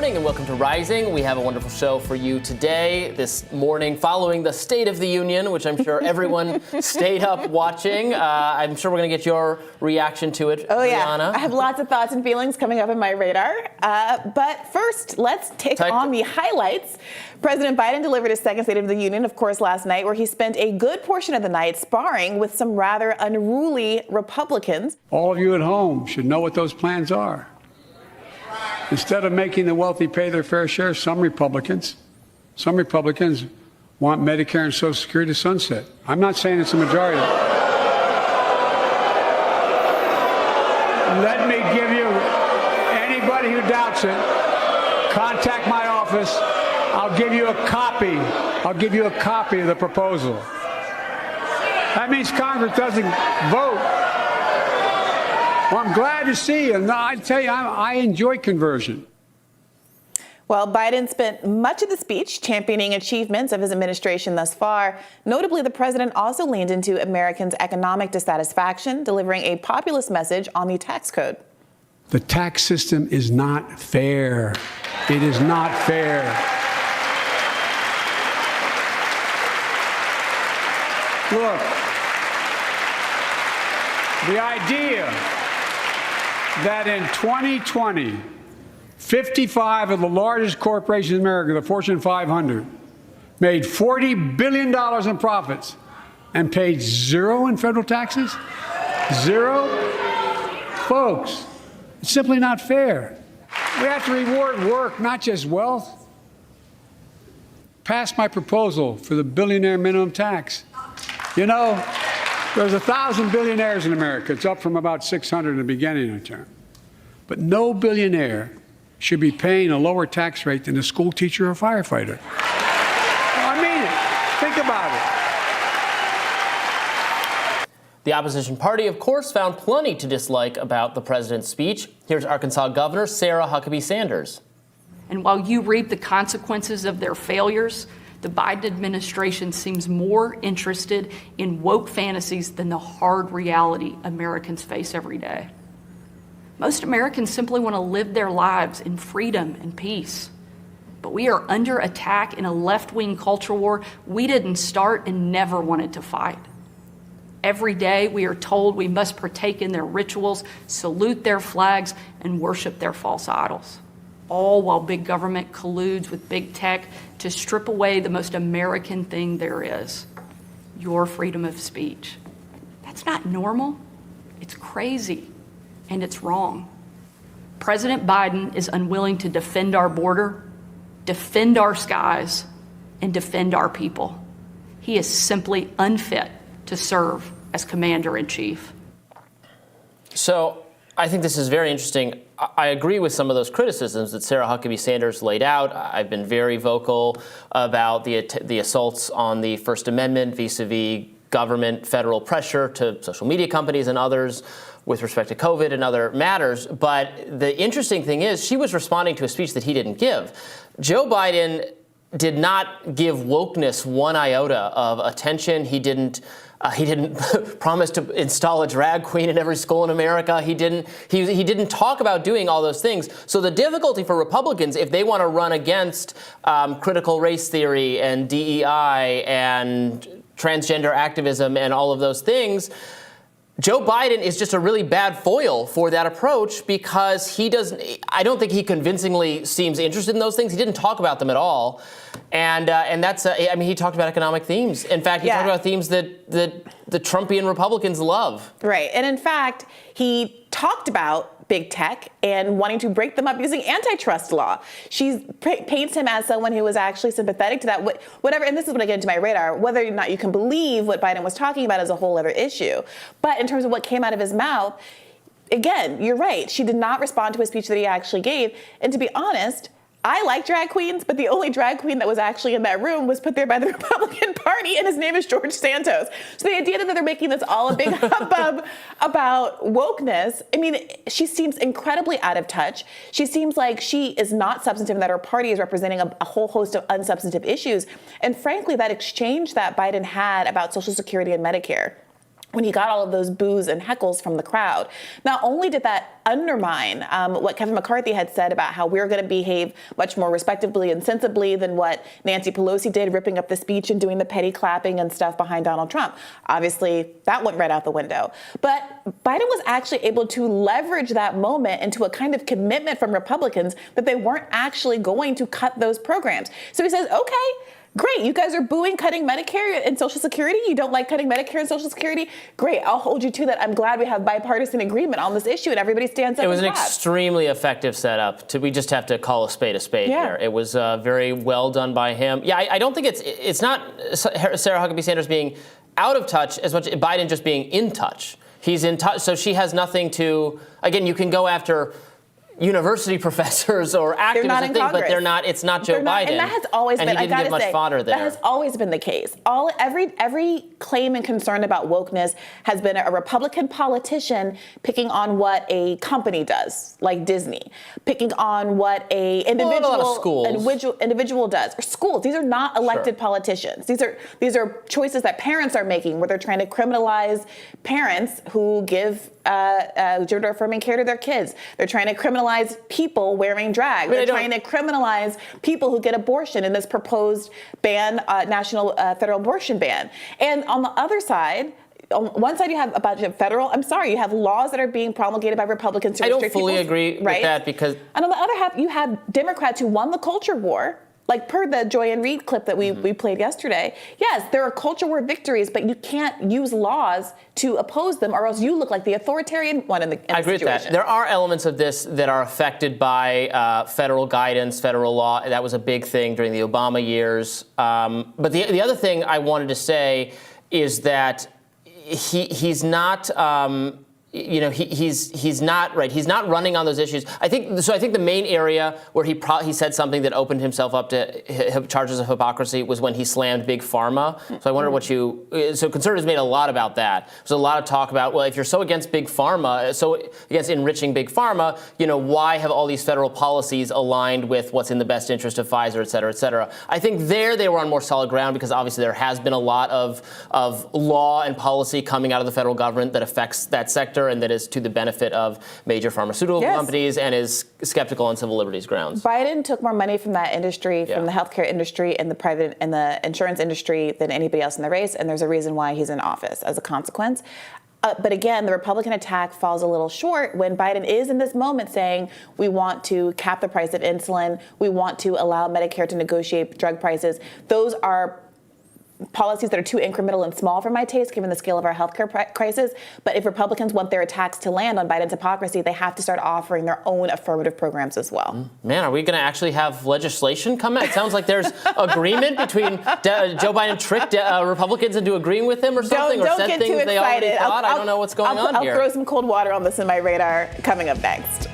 morning and welcome to Rising. We have a wonderful show for you today, this morning, following the State of the Union, which I'm sure everyone stayed up watching. I'm sure we're going to get your reaction to it, Oh, yeah. Brianna. I have lots of thoughts and feelings coming up in my radar. But first, let's take on the highlights. President Biden delivered his second State of the Union, of course, last night, where he spent a good portion of the night sparring with some rather unruly Republicans. All of you at home should know what those plans are. Instead of making the wealthy pay their fair share, some Republicans want Medicare and Social Security to sunset. I'm not saying it's a majority. Let me give you, anybody who doubts it, contact my office. I'll give you a copy. I'll give you a copy of the proposal. That means Congress doesn't vote. Well, I'm glad to see you. No, I tell you, I enjoy conversion. Well, Biden spent much of the speech championing achievements of his administration thus far. Notably, the president also leaned into Americans' economic dissatisfaction, delivering a populist message on the tax code. The tax system is not fair. It is not fair. Look, the idea that in 2020, 55 of the largest corporations in America, the Fortune 500, made $40 billion in profits and paid zero in federal taxes? Zero? Folks, it's simply not fair. We have to reward work, not just wealth. Pass my proposal for the billionaire minimum tax. You know, there's 1,000 billionaires in America. It's up from about 600 in the beginning of the term. But no billionaire should be paying a lower tax rate than a school teacher or firefighter. I mean it. Think about it. The opposition party, of course, found plenty to dislike about the president's speech. Here's Arkansas Governor Sarah Huckabee Sanders. And while you reap the consequences of their failures, the Biden administration seems more interested in woke fantasies than the hard reality Americans face every day. Most Americans simply want to live their lives in freedom and peace. But we are under attack in a left-wing culture war we didn't start and never wanted to fight. Every day we are told we must partake in their rituals, salute their flags, and worship their false idols. All while big government colludes with big tech to strip away the most American thing there is, your freedom of speech. That's not normal. It's crazy, and it's wrong. President Biden is unwilling to defend our border, defend our skies, and defend our people. He is simply unfit to serve as commander-in-chief. So I think this is very interesting. I agree with some of those criticisms that Sarah Huckabee Sanders laid out. I've been very vocal about the assaults on the First Amendment vis-a-vis government federal pressure to social media companies and others with respect to COVID and other matters. But the interesting thing is she was responding to a speech that he didn't give. Joe Biden did not give wokeness one iota of attention. He didn't promise to install a drag queen in every school in America. He didn't talk about doing all those things. So the difficulty for Republicans, if they want to run against critical race theory and DEI and transgender activism and all of those things, Joe Biden is just a really bad foil for that approach because I don't think he convincingly seems interested in those things. He didn't talk about them at all. And that's, he talked about economic themes. In fact, he talked about themes that the Trumpian Republicans love. Right. And in fact, he talked about big tech and wanting to break them up using antitrust law. She paints him as someone who was actually sympathetic to that. Whatever, and this is when I get into my radar, whether or not you can believe what Biden was talking about is a whole other issue. But in terms of what came out of his mouth, again, you're right. She did not respond to a speech that he actually gave. And to be honest, I like drag queens, but the only drag queen that was actually in that room was put there by the Republican Party, and his name is George Santos. So the idea that they're making this all a big hubbub about wokeness, she seems incredibly out of touch. She seems like she is not substantive and that her party is representing a whole host of unsubstantive issues. And frankly, that exchange that Biden had about Social Security and Medicare, when he got all of those boos and heckles from the crowd. Not only did that undermine what Kevin McCarthy had said about how we're going to behave much more respectably and sensibly than what Nancy Pelosi did, ripping up the speech and doing the petty clapping and stuff behind Donald Trump. Obviously, that went right out the window. But Biden was actually able to leverage that moment into a kind of commitment from Republicans that they weren't actually going to cut those programs. So he says, okay, great, you guys are booing cutting Medicare and Social Security. You don't like cutting Medicare and Social Security? Great, I'll hold you to that. I'm glad we have bipartisan agreement on this issue and everybody stands up. It was an and claps. extremely effective setup. We just have to call a spade here. It was very well done by him. Yeah, I don't think it's not Sarah Huckabee Sanders being out of touch as much as Biden just being in touch. He's in touch, so she has nothing to, again, you can go after university professors or activists and things, but they're not. It's not Joe Biden, and that has always been. He didn't get much fodder there. That has always been the case. Every claim and concern about wokeness has been a Republican politician picking on what a company does, like Disney, picking on what a individual does, or schools. These are not elected politicians. These are choices that parents are making, where they're trying to criminalize parents who give gender-affirming care to their kids. They're trying to criminalize people wearing drag. They're trying to criminalize people who get abortion in this proposed ban, national federal abortion ban. And on the other side, on one side you have a bunch of you have laws that are being promulgated by Republicans to restrict I don't fully agree with that because... And on the other half, you have Democrats who won the culture war. Like per the Joy Reid clip that we played yesterday, yes, there are culture war victories, but you can't use laws to oppose them, or else you look like the authoritarian one in the situation. I agree with that. There are elements of this that are affected by federal guidance, federal law. That was a big thing during the Obama years. But the other thing I wanted to say is that he's not. He's not right. He's not running on those issues. I think the main area where he said something that opened himself up to charges of hypocrisy was when he slammed Big Pharma. So I wonder so conservatives made a lot about that. There's a lot of talk about, well, if you're so against Big Pharma, so against enriching Big Pharma, why have all these federal policies aligned with what's in the best interest of Pfizer, et cetera, et cetera. I think they were on more solid ground because obviously there has been a lot of law and policy coming out of the federal government that affects that sector and that is to the benefit of major pharmaceutical companies and is skeptical on civil liberties grounds. Biden took more money from that industry, from the healthcare industry and the private and the insurance industry than anybody else in the race, and there's a reason why he's in office as a consequence. But again, the Republican attack falls a little short when Biden is in this moment saying, we want to cap the price of insulin, we want to allow Medicare to negotiate drug prices. Those are policies that are too incremental and small for my taste, given the scale of our healthcare crisis. But if Republicans want their attacks to land on Biden's hypocrisy, they have to start offering their own affirmative programs as well. Man, are we going to actually have legislation come out? It sounds like there's agreement between Joe Biden tricked Republicans into agreeing with him or something, don't or said get things too they already excited. thought. I don't know what's going on here. I'll throw some cold water on this in my radar coming up next.